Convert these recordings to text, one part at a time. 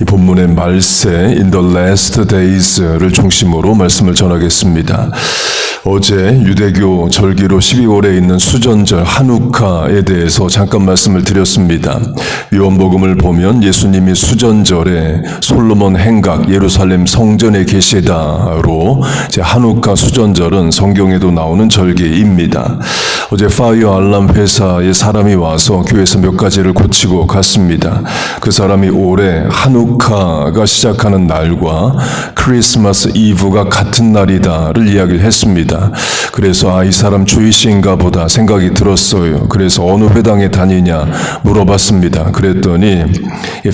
이 본문의 말세 in the last days를 중심으로 말씀을 전하겠습니다. 어제 유대교 절기로 12월에 있는 수전절 하누카에 대해서 잠깐 말씀을 드렸습니다. 요한복음을 보면 예수님이 수전절에 솔로몬 행각 예루살렘 성전에 계시다로 이제 하누카 수전절은 성경에도 나오는 절기입니다. 어제 파이어 알람 회사에 사람이 와서 교회에서 몇 가지를 고치고 갔습니다. 그 사람이 올해 하누카가 시작하는 날과 크리스마스 이브가 같은 날이다를 이야기를 했습니다. 그래서 이 사람 주이시인가 보다 생각이 들었어요. 그래서 어느 회당에 다니냐 물어봤습니다. 그랬더니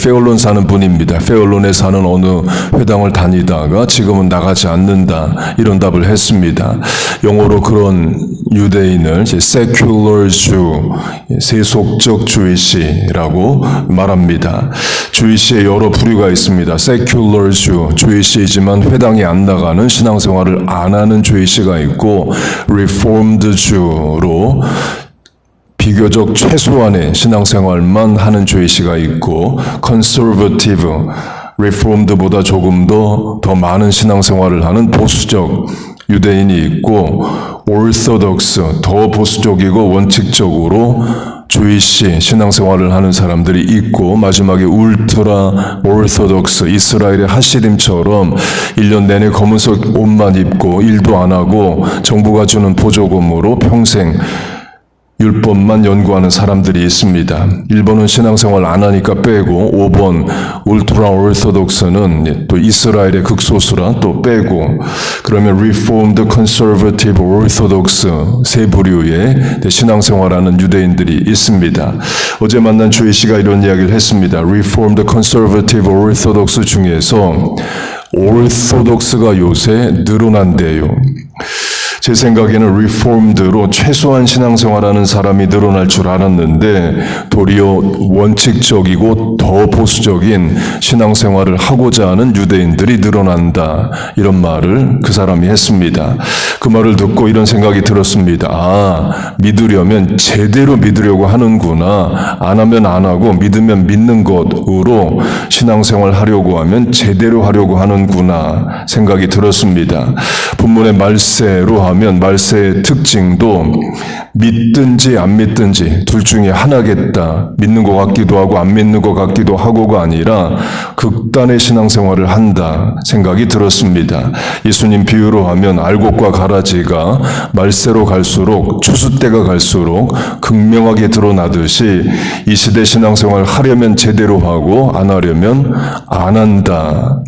페올론 사는 분입니다. 페올론에 사는 어느 회당을 다니다가 지금은 나가지 않는다 이런 답을 했습니다. 영어로 그런 유대인을 secular Jew, 세속적 주이시라고 말합니다. 주이시의 여러 부류가 있습니다. secular Jew, 주이시이지만 회당에 안 나가는 신앙생활을 안 하는 주이시가 있고 reformed Jew로 비교적 최소한의 신앙생활만 하는 주이시가 있고 conservative, reformed보다 조금 더 많은 신앙생활을 하는 보수적 유대인이 있고 orthodox, 더 보수적이고 원칙적으로 주이시 신앙생활을 하는 사람들이 있고 마지막에 울트라 오르토독스 이스라엘의 하시림처럼 1년 내내 검은색 옷만 입고 일도 안 하고 정부가 주는 보조금으로 평생 율법만 연구하는 사람들이 있습니다. 1번은 신앙생활 안 하니까 빼고 5번 울트라 오르토독스는 또 이스라엘의 극소수라 또 빼고 그러면 Reformed, Conservative, Orthodox 세 부류의 신앙생활하는 유대인들이 있습니다. 어제 만난 주이시가 이런 이야기를 했습니다. Reformed, Conservative, Orthodox 중에서 Orthodox가 요새 늘어난대요. 제 생각에는 리폼드로 최소한 신앙생활하는 사람이 늘어날 줄 알았는데 도리어 원칙적이고 더 보수적인 신앙생활을 하고자 하는 유대인들이 늘어난다. 이런 말을 그 사람이 했습니다. 그 말을 듣고 이런 생각이 들었습니다. 믿으려면 제대로 믿으려고 하는구나. 안 하면 안 하고 믿으면 믿는 것으로 신앙생활 하려고 하면 제대로 하려고 하는구나 생각이 들었습니다. 본문의 말세로 하면 말세의 특징도 믿든지 안 믿든지 둘 중에 하나겠다. 믿는 것 같기도 하고 안 믿는 것 같기도 하고가 아니라 극단의 신앙생활을 한다 생각이 들었습니다. 예수님 비유로 하면 알곡과 가라지가 말세로 갈수록 추수 때가 갈수록 극명하게 드러나듯이 이 시대 신앙생활 하려면 제대로 하고 안 하려면 안 한다.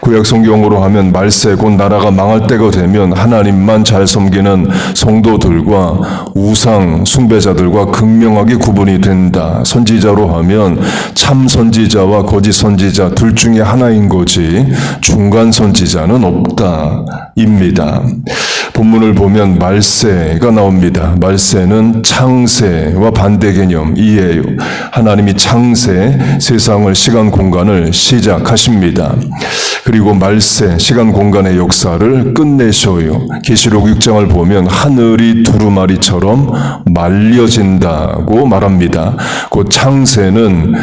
구약 성경으로 하면 말세 곧 나라가 망할 때가 되면 하나님만 잘 섬기는 성도들과 우상 숭배자들과 극명하게 구분이 된다. 선지자로 하면 참 선지자와 거짓 선지자 둘 중에 하나인 거지 중간 선지자는 없다 입니다. 본문을 보면 말세가 나옵니다. 말세는 창세와 반대 개념이에요. 하나님이 창세, 세상을 시간 공간을 시작하십니다. 그리고 말세, 시간 공간의 역사를 끝내셔요. 계시록 6장을 보면 하늘이 두루마리처럼 말려진다고 말합니다. 그 창세는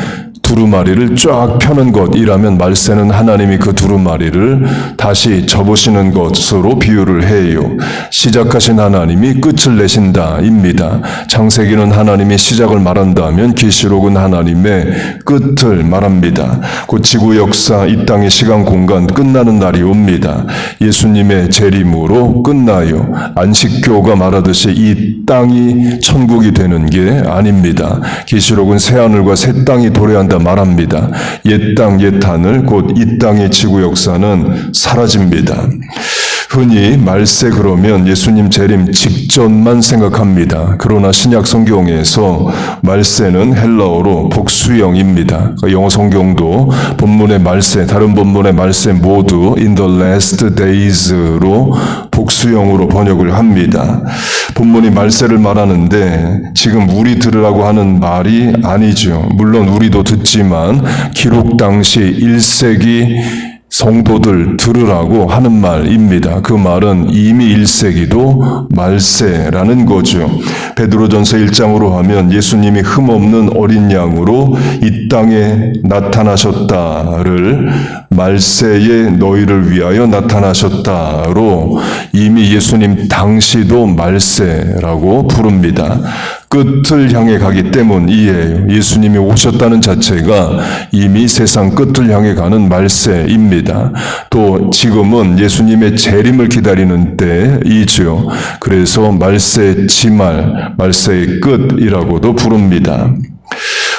두루마리를 쫙 펴는 것이라면 말세는 하나님이 그 두루마리를 다시 접으시는 것으로 비유를 해요. 시작하신 하나님이 끝을 내신다입니다. 창세기는 하나님이 시작을 말한다면 계시록은 하나님의 끝을 말합니다. 그 지구 역사, 이 땅의 시간 공간 끝나는 날이 옵니다. 예수님의 재림으로 끝나요. 안식교가 말하듯이 이 땅이 천국이 되는 게 아닙니다. 계시록은 새 하늘과 새 땅이 도래한다 말합니다. 옛 땅, 옛 하늘, 곧 이 땅의 지구 역사는 사라집니다. 흔히 말세 그러면 예수님 재림 직전만 생각합니다. 그러나 신약 성경에서 말세는 헬라어로 복수형입니다. 영어 성경도 본문의 말세, 다른 본문의 말세 모두 in the last days로 복수형으로 번역을 합니다. 본문이 말세를 말하는데 지금 우리 들으라고 하는 말이 아니죠. 물론 우리도 듣지만 기록 당시 1세기 성도들 들으라고 하는 말입니다. 그 말은 이미 1세기도 말세라는 거죠. 베드로전서 1장으로 하면 예수님이 흠없는 어린 양으로 이 땅에 나타나셨다를 말세에 너희를 위하여 나타나셨다로 이미 예수님 당시도 말세라고 부릅니다. 끝을 향해 가기 때문이에요. 예수님이 오셨다는 자체가 이미 세상 끝을 향해 가는 말세입니다. 또 지금은 예수님의 재림을 기다리는 때이죠. 그래서 말세 지말, 말세의 끝이라고도 부릅니다.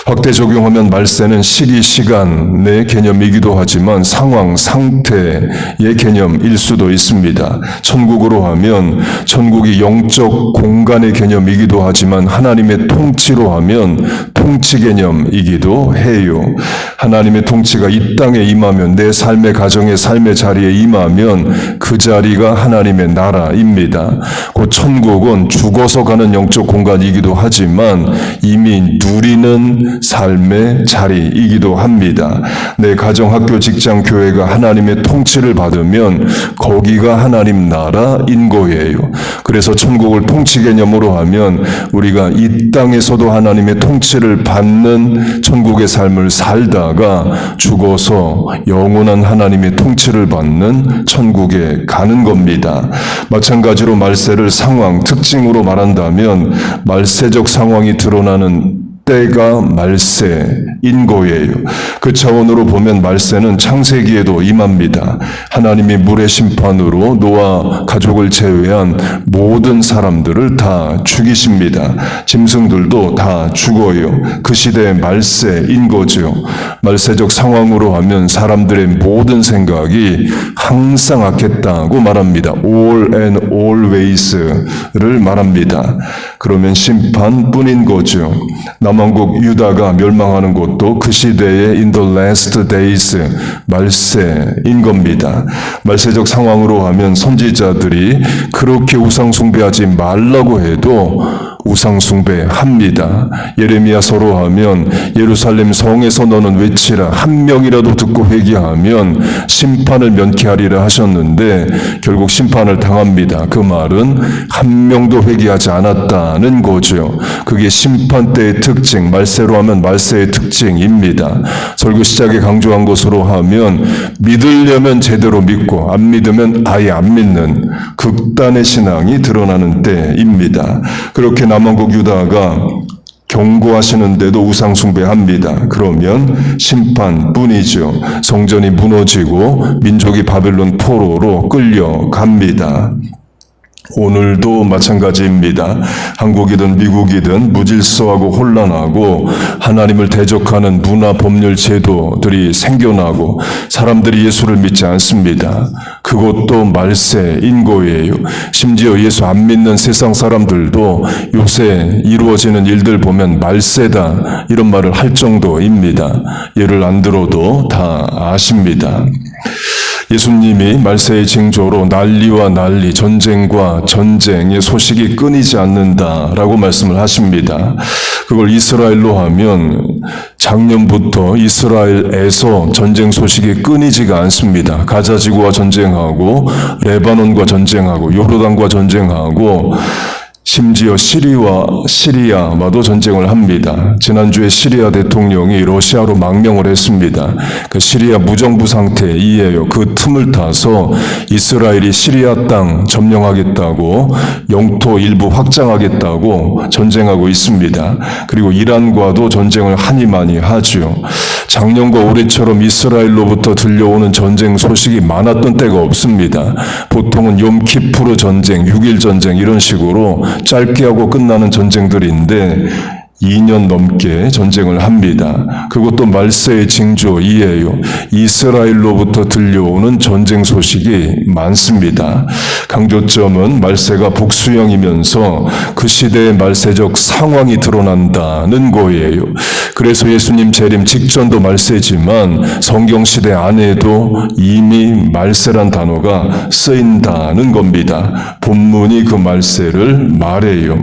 확대 적용하면 말세는 시기, 시간의 개념이기도 하지만 상황, 상태의 개념일 수도 있습니다. 천국으로 하면 천국이 영적 공간의 개념이기도 하지만 하나님의 통치로 하면 통치 개념이기도 해요. 하나님의 통치가 이 땅에 임하면 내 삶의 가정의 삶의 자리에 임하면 그 자리가 하나님의 나라입니다. 곧 천국은 죽어서 가는 영적 공간이기도 하지만 이미 누리는 삶의 자리이기도 합니다. 내 가정, 학교, 직장, 교회가 하나님의 통치를 받으면 거기가 하나님 나라인 거예요. 그래서 천국을 통치 개념으로 하면 우리가 이 땅에서도 하나님의 통치를 받는 천국의 삶을 살다가 죽어서 영원한 하나님의 통치를 받는 천국에 가는 겁니다. 마찬가지로 말세를 상황, 특징으로 말한다면 말세적 상황이 드러나는 때가 말세인 거예요. 그 차원으로 보면 말세는 창세기에도 임합니다. 하나님이 물의 심판으로 노아 가족을 제외한 모든 사람들을 다 죽이십니다. 짐승들도 다 죽어요. 그 시대의 말세인 거죠. 말세적 상황으로 하면 사람들의 모든 생각이 항상 악했다고 말합니다. All and always를 말합니다. 그러면 심판뿐인 거죠. 남왕국 유다가 멸망하는 것도 그 시대의 in the last days 말세인 겁니다. 말세적 상황으로 하면 선지자들이 그렇게 우상 숭배하지 말라고 해도 우상 숭배합니다. 예레미야서로 하면 예루살렘 성에서 너는 외치라 한 명이라도 듣고 회개하면 심판을 면케하리라 하셨는데 결국 심판을 당합니다. 그 말은 한 명도 회개하지 않았다는 거죠. 그게 심판 때의 특징, 말세로 하면 말세의 특징입니다. 설교 시작에 강조한 것으로 하면 믿으려면 제대로 믿고 안 믿으면 아예 안 믿는 극단의 신앙이 드러나는 때입니다. 그렇게 남왕국 유다가 경고하시는데도 우상 숭배합니다. 그러면 심판뿐이죠. 성전이 무너지고 민족이 바벨론 포로로 끌려갑니다. 오늘도 마찬가지입니다. 한국이든 미국이든 무질서하고 혼란하고 하나님을 대적하는 문화, 법률, 제도들이 생겨나고 사람들이 예수를 믿지 않습니다. 그것도 말세인 거예요. 심지어 예수 안 믿는 세상 사람들도 요새 이루어지는 일들 보면 말세다 이런 말을 할 정도입니다. 예를 안 들어도 다 아십니다. 예수님이 말세의 징조로 난리와 난리, 전쟁과 전쟁의 소식이 끊이지 않는다라고 말씀을 하십니다. 그걸 이스라엘로 하면 작년부터 이스라엘에서 전쟁 소식이 끊이지가 않습니다. 가자지구와 전쟁하고 레바논과 전쟁하고 요르단과 전쟁하고 심지어 시리아와도 전쟁을 합니다. 지난주에 시리아 대통령이 러시아로 망명을 했습니다. 그 시리아 무정부 상태이에요. 그 틈을 타서 이스라엘이 시리아 땅 점령하겠다고 영토 일부 확장하겠다고 전쟁하고 있습니다. 그리고 이란과도 전쟁을 하니 많이 하죠. 작년과 올해처럼 이스라엘로부터 들려오는 전쟁 소식이 많았던 때가 없습니다. 보통은 욤키푸르 전쟁, 6.1 전쟁 이런 식으로 짧게 하고 끝나는 전쟁들인데 2년 넘게 전쟁을 합니다. 그것도 말세의 징조이에요. 이스라엘로부터 들려오는 전쟁 소식이 많습니다. 강조점은 말세가 복수형이면서 그 시대의 말세적 상황이 드러난다는 거예요. 그래서 예수님 재림 직전도 말세지만 성경시대 안에도 이미 말세란 단어가 쓰인다는 겁니다. 본문이 그 말세를 말해요.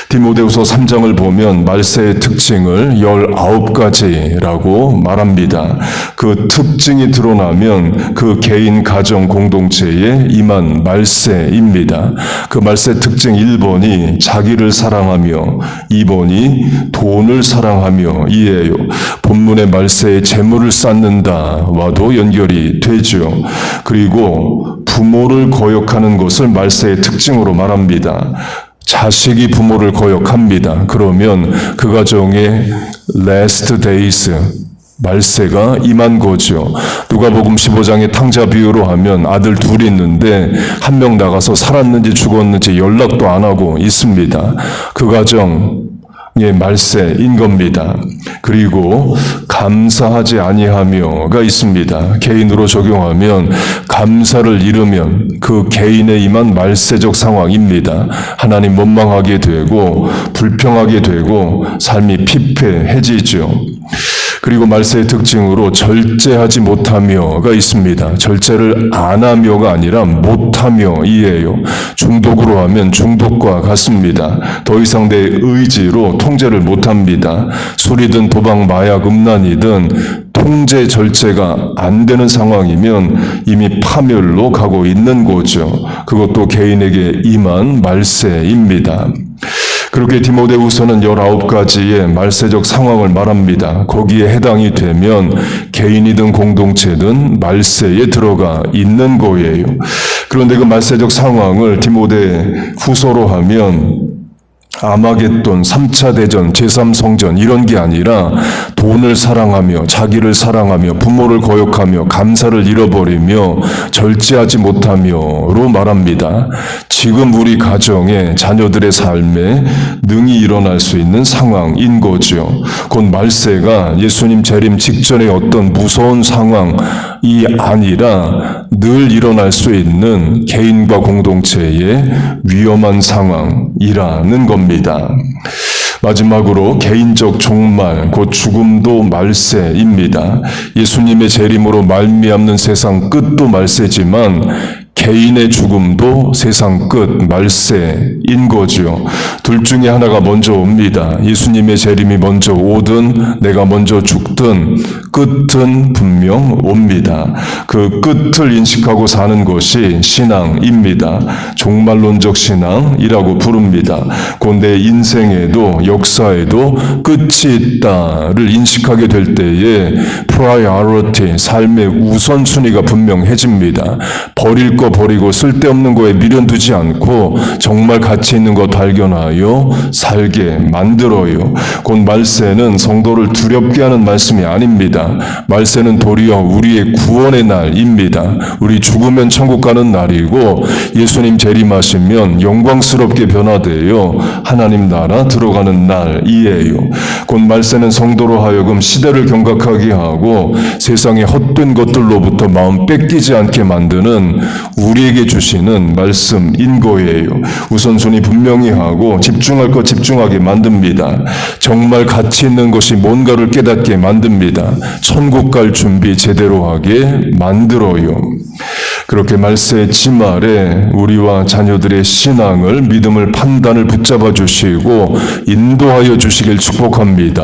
디모데후서 3장을 보면 말세의 특징을 19가지라고 말합니다. 그 특징이 드러나면 그 개인 가정 공동체에 임한 말세입니다. 그 말세 특징 1번이 자기를 사랑하며 2번이 돈을 사랑하며 이에요. 본문의 말세의 재물을 쌓는다와도 연결이 되죠. 그리고 부모를 거역하는 것을 말세의 특징으로 말합니다. 자식이 부모를 거역합니다. 그러면 그 가정에 last days, 말세가 임한 거죠. 누가복음 15장의 탕자 비유로 하면 아들 둘이 있는데 한 명 나가서 살았는지 죽었는지 연락도 안 하고 있습니다. 그 가정의 말세인 겁니다. 그리고 감사하지 아니하며가 있습니다. 개인으로 적용하면 감사를 잃으면 그 개인에 임한 말세적 상황입니다. 하나님 원망하게 되고 불평하게 되고 삶이 피폐해지죠. 그리고 말세의 특징으로 절제하지 못하며가 있습니다. 절제를 안 하며가 아니라 못하며 이에요. 중독으로 하면 중독과 같습니다. 더 이상 내 의지로 통제를 못합니다. 술이든 도박, 마약, 음란이든 통제 절제가 안 되는 상황이면 이미 파멸로 가고 있는 거죠. 그것도 개인에게 임한 말세입니다. 그렇게 디모데후서는 19가지의 말세적 상황을 말합니다. 거기에 해당이 되면 개인이든 공동체든 말세에 들어가 있는 거예요. 그런데 그 말세적 상황을 디모데후서로 하면 아마겟돈, 3차 대전, 제3성전 이런 게 아니라 돈을 사랑하며 자기를 사랑하며 부모를 거역하며 감사를 잃어버리며 절제하지 못하며로 말합니다. 지금 우리 가정에 자녀들의 삶에 능히 일어날 수 있는 상황인 거죠. 곧 말세가 예수님 재림 직전의 어떤 무서운 상황이 아니라 늘 일어날 수 있는 개인과 공동체의 위험한 상황이라는 겁니다. 마지막으로 개인적 종말, 곧 죽음도 말세입니다. 예수님의 재림으로 말미암는 세상 끝도 말세지만 개인의 죽음도 세상 끝, 말세인 거죠. 둘 중에 하나가 먼저 옵니다. 예수님의 재림이 먼저 오든 내가 먼저 죽든 끝은 분명 옵니다. 그 끝을 인식하고 사는 것이 신앙입니다. 종말론적 신앙이라고 부릅니다. 곧 내 인생에도 역사에도 끝이 있다를 인식하게 될 때에 priority, 삶의 우선순위가 분명해집니다. 버릴 거 버리고 쓸데없는 거에 미련 두지 않고 정말 가치 있는 것 발견하여 살게 만들어요. 곧 말세는 성도를 두렵게 하는 말씀이 아닙니다. 말세는 도리어 우리의 구원의 날입니다. 우리 죽으면 천국 가는 날이고 예수님 재림하시면 영광스럽게 변화되어 하나님 나라 들어가는 날이에요. 곧 말세는 성도로 하여금 시대를 경각하게 하고 세상의 헛된 것들로부터 마음 뺏기지 않게 만드는 우리에게 주시는 말씀인 거예요. 우선순위 분명히 하고 집중할 것 집중하게 만듭니다. 정말 가치 있는 것이 뭔가를 깨닫게 만듭니다. 천국 갈 준비 제대로 하게 만들어요. 그렇게 말세의 지말에 우리와 자녀들의 신앙을, 믿음을, 판단을 붙잡아 주시고 인도하여 주시길 축복합니다.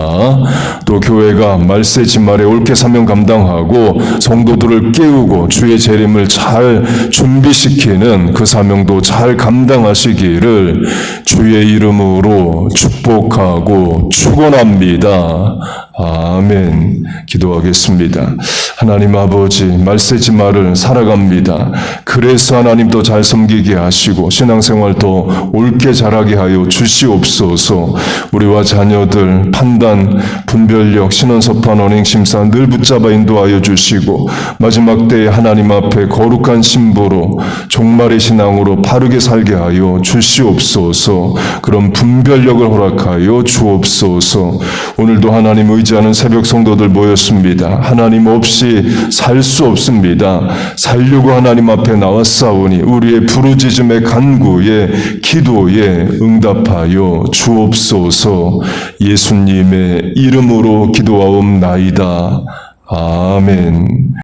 또 교회가 말세 지말에 옳게 사명 감당하고 성도들을 깨우고 주의 재림을 잘 준비시키는 그 사명도 잘 감당하시기를 주의 이름으로 축복하고 축원합니다. 아멘. 기도하겠습니다. 하나님 아버지, 말세 지말을 살아갑니다. 그래서 하나님도 잘 섬기게 하시고 신앙생활도 옳게 자라게 하여 주시옵소서. 우리와 자녀들 판단, 분별력, 신원섭판, 언행심사 늘 붙잡아 인도하여 주시고 마지막 때에 하나님 앞에 거룩한 신부로 종말의 신앙으로 바르게 살게 하여 주시옵소서. 그런 분별력을 허락하여 주옵소서. 오늘도 하나님 의지하는 새벽 성도들 모였습니다. 하나님 없이 살 수 없습니다. 살려고 하나님 앞에 나왔사오니 우리의 부르짖음의 간구에 기도에 응답하여 주옵소서. 예수님의 이름으로 기도하옵나이다. 아멘.